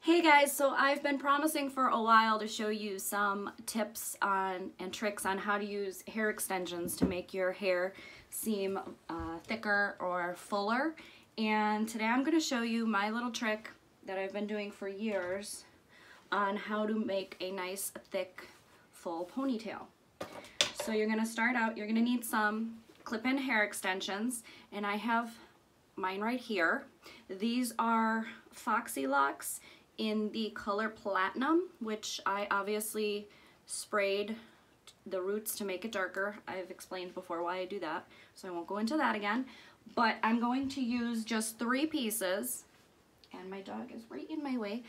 Hey guys, so I've been promising for a while to show you some tips on and tricks on how to use hair extensions to make your hair seem thicker or fuller. And today I'm going to show you my little trick that I've been doing for years on how to make a nice, thick, full ponytail. So you're going to start out, you're going to need some clip-in hair extensions, and I have mine right here. These are Foxy Locks in the color Platinum, which I obviously sprayed the roots to make it darker. I've explained before why I do that, so I won't go into that again. But I'm going to use just 3 pieces, and my dog is right in my way.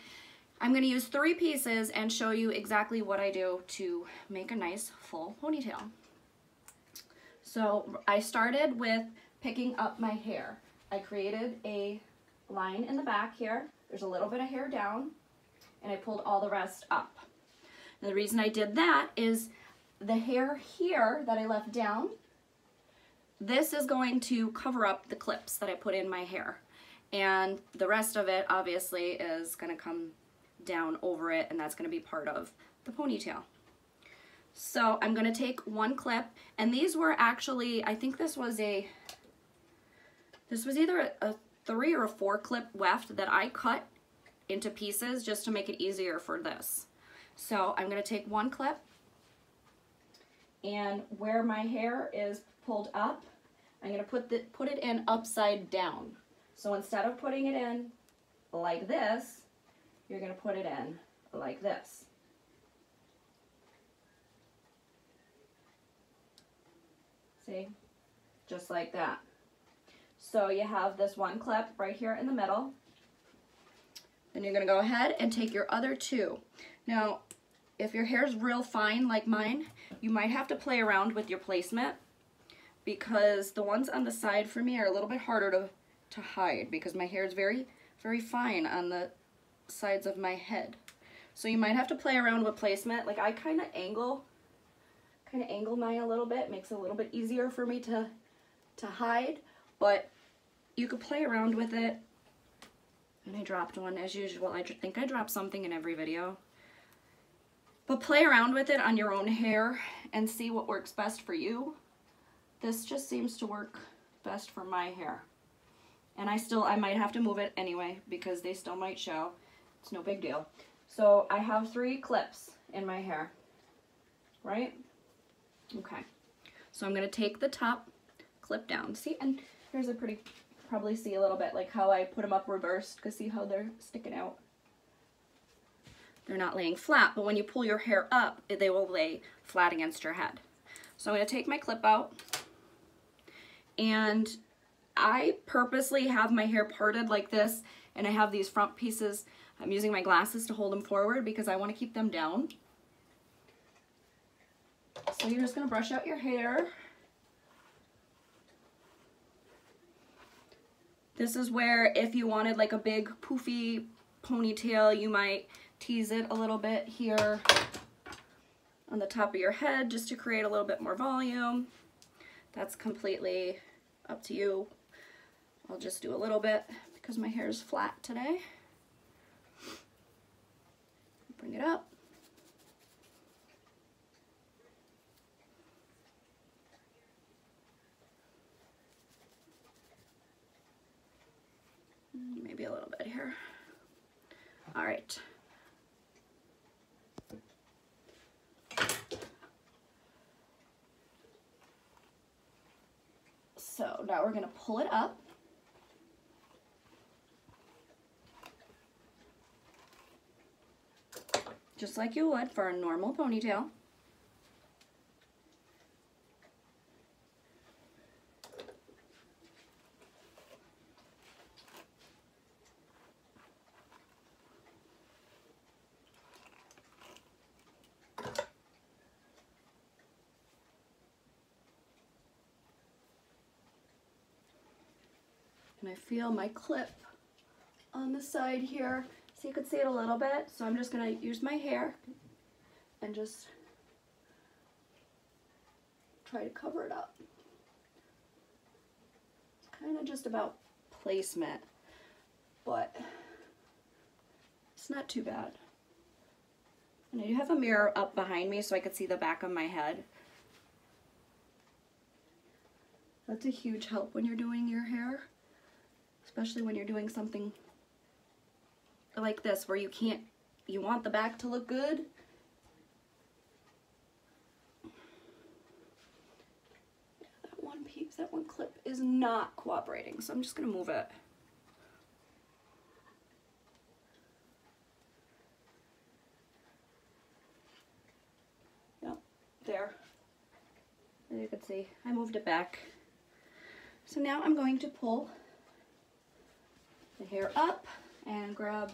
I'm going to use 3 pieces and show you exactly what I do to make a nice full ponytail. So I started with picking up my hair. I created a line in the back here. There's a little bit of hair down, and I pulled all the rest up. And the reason I did that is the hair here that I left down, this is going to cover up the clips that I put in my hair. And the rest of it obviously is going to come down over it, and that's going to be part of the ponytail. So I'm going to take one clip, and these were actually, I think this was either a 3 or 4 clip weft that I cut into pieces just to make it easier for this. So I'm going to take one clip, and where my hair is pulled up, I'm going to put it in upside down. So instead of putting it in like this, you're going to put it in like this. See? Just like that. So you have this one clip right here in the middle. Then you're going to go ahead and take your other 2. Now, if your hair is real fine like mine, you might have to play around with your placement, because the ones on the side for me are a little bit harder to hide because my hair is very, very fine on the sides of my head. So you might have to play around with placement. Like I kind of angle mine a little bit. It makes it a little bit easier for me to hide, but you could play around with it. And I dropped one as usual. I think I drop something in every video. But play around with it on your own hair and see what works best for you. This just seems to work best for my hair. And I might have to move it anyway because they still might show. It's no big deal. So I have 3 clips in my hair, right? Okay. So I'm going to take the top clip down. See, and here's a pretty, probably see a little bit like how I put them up reversed, because see how they're sticking out? They're not laying flat, but when you pull your hair up, they will lay flat against your head. So I'm going to take my clip out, and I purposely have my hair parted like this, and I have these front pieces. I'm using my glasses to hold them forward because I want to keep them down. So you're just going to brush out your hair. This is where if you wanted like a big poofy ponytail, you might tease it a little bit here on the top of your head just to create a little bit more volume. That's completely up to you. I'll just do a little bit because my hair is flat today. Bring it up. Maybe a little bit here. All right. So now we're going to pull it up. Just like you would for a normal ponytail. And I feel my clip on the side here, so you can see it a little bit. So I'm just going to use my hair and just try to cover it up. It's kind of just about placement, but It's not too bad. And I do have a mirror up behind me so I could see the back of my head. That's a huge help when you're doing your hair, especially when you're doing something like this where you want the back to look good. That one clip is not cooperating, so I'm just gonna move it. Yep, there. As you can see, I moved it back. So now I'm going to pull the hair up and grab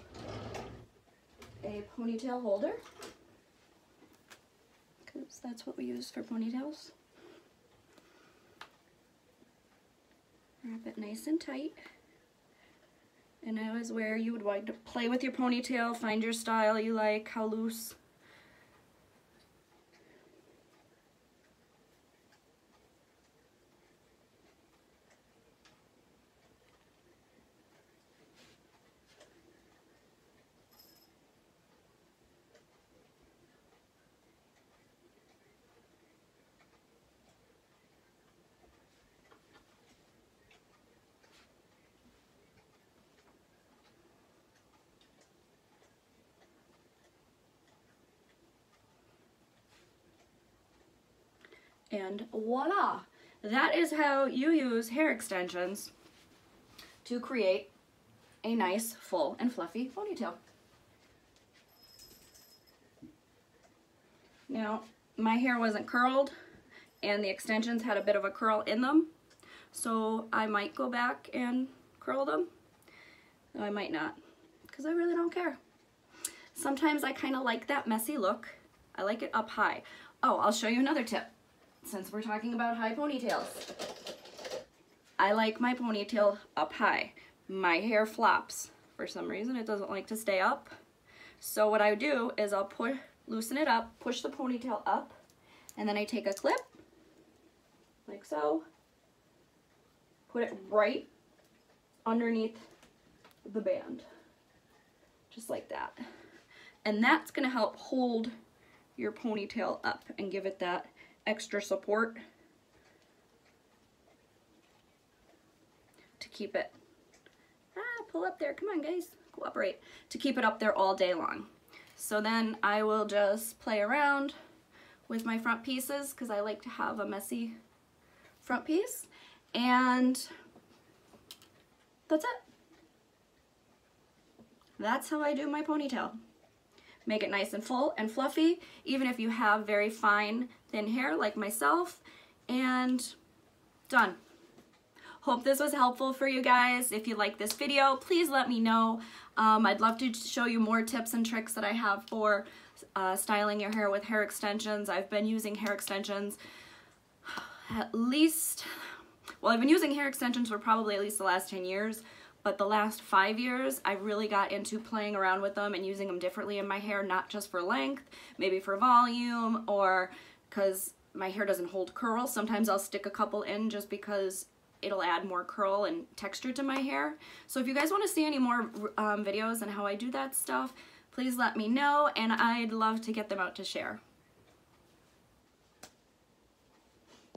a ponytail holder, because that's what we use for ponytails. Wrap it nice and tight. And now is where you would like to play with your ponytail, find your style you like, how loose. And voila! That is how you use hair extensions to create a nice, full, and fluffy ponytail. Now, my hair wasn't curled, and the extensions had a bit of a curl in them, so I might go back and curl them. No, I might not, because I really don't care. Sometimes I kind of like that messy look. I like it up high. Oh, I'll show you another tip. Since we're talking about high ponytails, I like my ponytail up high. My hair flops. For some reason, it doesn't like to stay up. So what I do is I'll loosen it up, push the ponytail up, and then I take a clip, like so, put it right underneath the band, just like that. And that's gonna help hold your ponytail up and give it that extra support to keep it, pull up there, come on guys, cooperate, to keep it up there all day long. So then I will just play around with my front pieces because I like to have a messy front piece, and that's it. That's how I do my ponytail. Make it nice and full and fluffy, even if you have very fine, thin hair like myself, and done. Hope this was helpful for you guys. If you like this video, please let me know. I'd love to show you more tips and tricks that I have for styling your hair with hair extensions. I've been using hair extensions at least, well, I've been using hair extensions for probably at least the last 10 years. But the last 5 years, I really got into playing around with them and using them differently in my hair, not just for length, maybe for volume, or because my hair doesn't hold curl. Sometimes I'll stick a couple in just because it'll add more curl and texture to my hair. So if you guys want to see any more videos on how I do that stuff, please let me know, and I'd love to get them out to share.